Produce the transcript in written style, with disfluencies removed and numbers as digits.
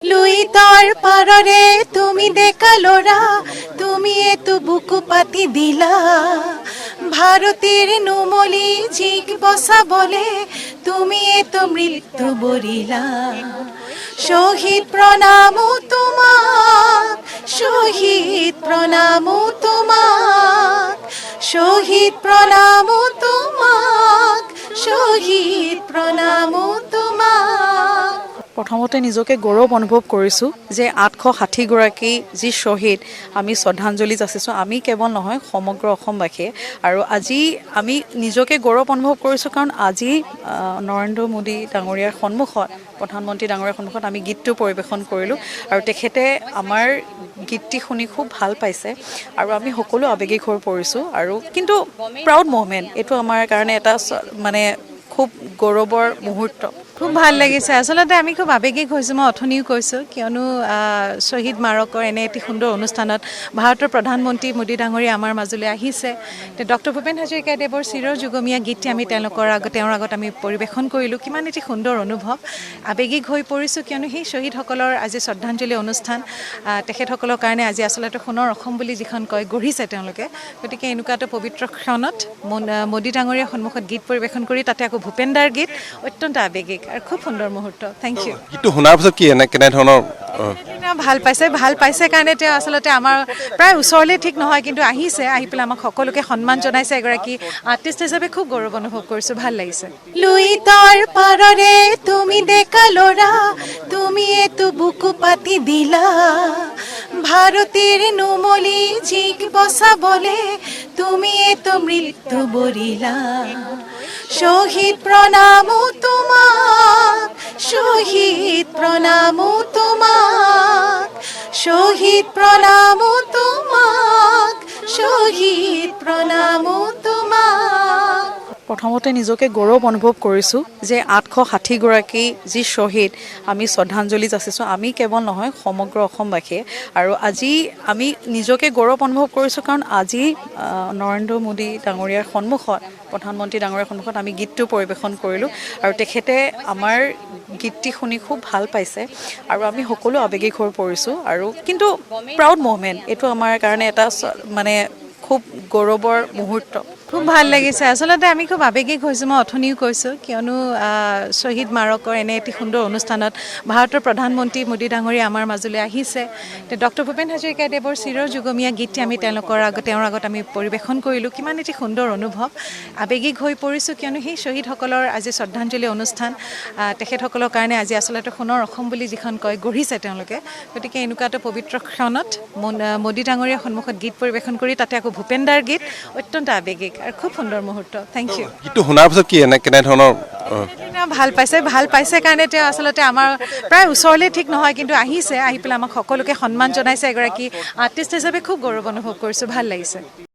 লুইতৰ পাৰৰে তুমি ডেকা ল'ৰা, তুমি এতো বুকু পাতি দিলা। ভাৰতীৰ নুমলি জিক বচাবলে তুমি এতো মৃত্যু বৰিলা। শহীদ প্ৰণামো তোমাক, শহীদ প্ৰণামো তোমাক, শহীদ প্ৰণামো তোমাক, শহীদ প্ৰণামো তোমাক। প্ৰথমতে নিজকে গৌৰৱ অনুভৱ কৰিছোঁ যে 860গৰাকী যি শ্বহীদ আমি শ্ৰদ্ধাঞ্জলি যাচিছোঁ। আমি কেৱল নহয়, সমগ্ৰ অসমবাসীয়ে। আৰু আজি আমি নিজকে গৌৰৱ অনুভৱ কৰিছোঁ কাৰণ আজি নৰেন্দ্ৰ মোদী ডাঙৰীয়াৰ সন্মুখত, প্ৰধানমন্ত্ৰী ডাঙৰীয়াৰ সন্মুখত আমি গীতটো পৰিৱেশন কৰিলোঁ আৰু তেখেতে আমাৰ গীতটি শুনি খুব ভাল পাইছে আৰু আমি সকলো আৱেগিক হৈ পৰিছোঁ। আৰু কিন্তু প্ৰাউড মুভমেণ্ট, এইটো আমাৰ কাৰণে এটা মানে খুব গৌৰৱৰ মুহূৰ্ত। খুব ভাল লাগিছে। আচলতে আমি খুব আৱেগিক হৈছোঁ, মই অথনিও কৈছোঁ, কিয়নো শ্বহীদ স্মাৰকৰ এনে এটি সুন্দৰ অনুষ্ঠানত ভাৰতৰ প্ৰধানমন্ত্ৰী মোদী ডাঙৰীয়া আমাৰ মাজলৈ আহিছে। ডক্টৰ ভূপেন হাজৰিকাদেৱৰ চিৰ যুগমীয়া গীতটি আমি তেওঁৰ আগত আমি পৰিৱেশন কৰিলোঁ। কিমান এটি সুন্দৰ অনুভৱ, আৱেগিক হৈ পৰিছোঁ, কিয়নো সেই শ্বহীদসকলৰ আজি শ্ৰদ্ধাঞ্জলি অনুষ্ঠান, তেখেতসকলৰ কাৰণে আজি আচলতে সোণৰ অসম বুলি যিখন কয় গঢ়িছে তেওঁলোকে। গতিকে এনেকুৱা এটা পবিত্ৰ ক্ষণত মোদী ডাঙৰীয়াৰ সন্মুখত গীত পৰিৱেশন কৰি, তাতে আকৌ ভূপেন দাৰ গীত, অত্যন্ত আৱেগিক আৰু খুব সুন্দৰ মুহূৰ্ত। Thank you. গীতটো শুনাৰ পিছত কি কেনেধৰণৰ ভাল পাইছে কাৰণে তেওঁ আচলতে আমাৰ প্ৰায় ওচৰলৈ ঠিক নহয়, কিন্তু আহিছে, আহি পেলাই আমাক সকলোকে সন্মান জনাইছে। এগৰাকী আৰ্টিষ্ট হিচাপে খুব গৌৰৱ অনুভৱ কৰিছোঁ, ভাল লাগিছে। লুইতৰ পাৰৰে তুমি ডেকা ল'ৰা, তুমি এতো বুকু পাতি দিলা। ভাৰতীৰ নুমলি জিক বচাবলে তুমি এতো মৃত্যু বৰিলা। শহীদ প্ৰণামো তোমাক, শহীদ প্ৰণামো তোমাক, শহীদ প্ৰণামো তোমাক, শহীদ প্ৰণামো তোমাক। প্ৰথমতে নিজকে গৌৰৱ অনুভৱ কৰিছোঁ যে 860গৰাকী যি শ্বহীদ আমি শ্ৰদ্ধাঞ্জলি যাচিছোঁ। আমি কেৱল নহয়, সমগ্ৰ অসমবাসীয়ে। আৰু আজি আমি নিজকে গৌৰৱ অনুভৱ কৰিছোঁ কাৰণ আজি নৰেন্দ্ৰ মোদী ডাঙৰীয়াৰ সন্মুখত, প্ৰধানমন্ত্ৰী ডাঙৰীয়াৰ সন্মুখত আমি গীতটো পৰিৱেশন কৰিলোঁ আৰু তেখেতে আমাৰ গীতটি শুনি খুব ভাল পাইছে আৰু আমি সকলো আৱেগিক হৈ পৰিছোঁ। আৰু কিন্তু প্ৰাউড মুভমেণ্ট, এইটো আমাৰ কাৰণে এটা মানে খুব গৌৰৱৰ মুহূৰ্ত। খুব ভাল লাগিছে। আচলতে আমি খুব আৱেগিক হৈছোঁ, মই অথনিও কৈছোঁ, কিয়নো শ্বহীদ স্মাৰকৰ এনে এটি সুন্দৰ অনুষ্ঠানত ভাৰতৰ প্ৰধানমন্ত্ৰী মোদী ডাঙৰীয়া আমাৰ মাজলৈ আহিছে। ডক্টৰ ভূপেন হাজৰিকাদেৱৰ চিৰ যুগমীয়া গীতটি আমি তেওঁৰ আগত আমি পৰিৱেশন কৰিলোঁ। কিমান এটি সুন্দৰ অনুভৱ, আৱেগিক হৈ পৰিছোঁ, কিয়নো সেই শ্বহীদসকলৰ আজি শ্ৰদ্ধাঞ্জলি অনুষ্ঠান, তেখেতসকলৰ কাৰণে আজি আচলতে সোণৰ অসম বুলি যিখন কয় গঢ়িছে তেওঁলোকে। গতিকে এনেকুৱা এটা পবিত্ৰ ক্ষণত মোদী ডাঙৰীয়াৰ সন্মুখত গীত পৰিৱেশন কৰি, তাতে আকৌ ভূপেন দাৰ গীত, অত্যন্ত আৱেগিক আৰু খুব সুন্দৰ মুহূৰ্ত। Thank you. গীতটো শুনাৰ পিছত কি কেনেধৰণৰ ভাল পাইছে কাৰণে তেওঁ আচলতে আমাৰ প্ৰায় ওচৰলৈ ঠিক নহয়, কিন্তু আহিছে, আহি পেলাই আমাক সকলোকে সন্মান জনাইছে। এগৰাকী আৰ্টিষ্ট হিচাপে খুব গৌৰৱ অনুভৱ কৰিছোঁ, ভাল লাগিছে।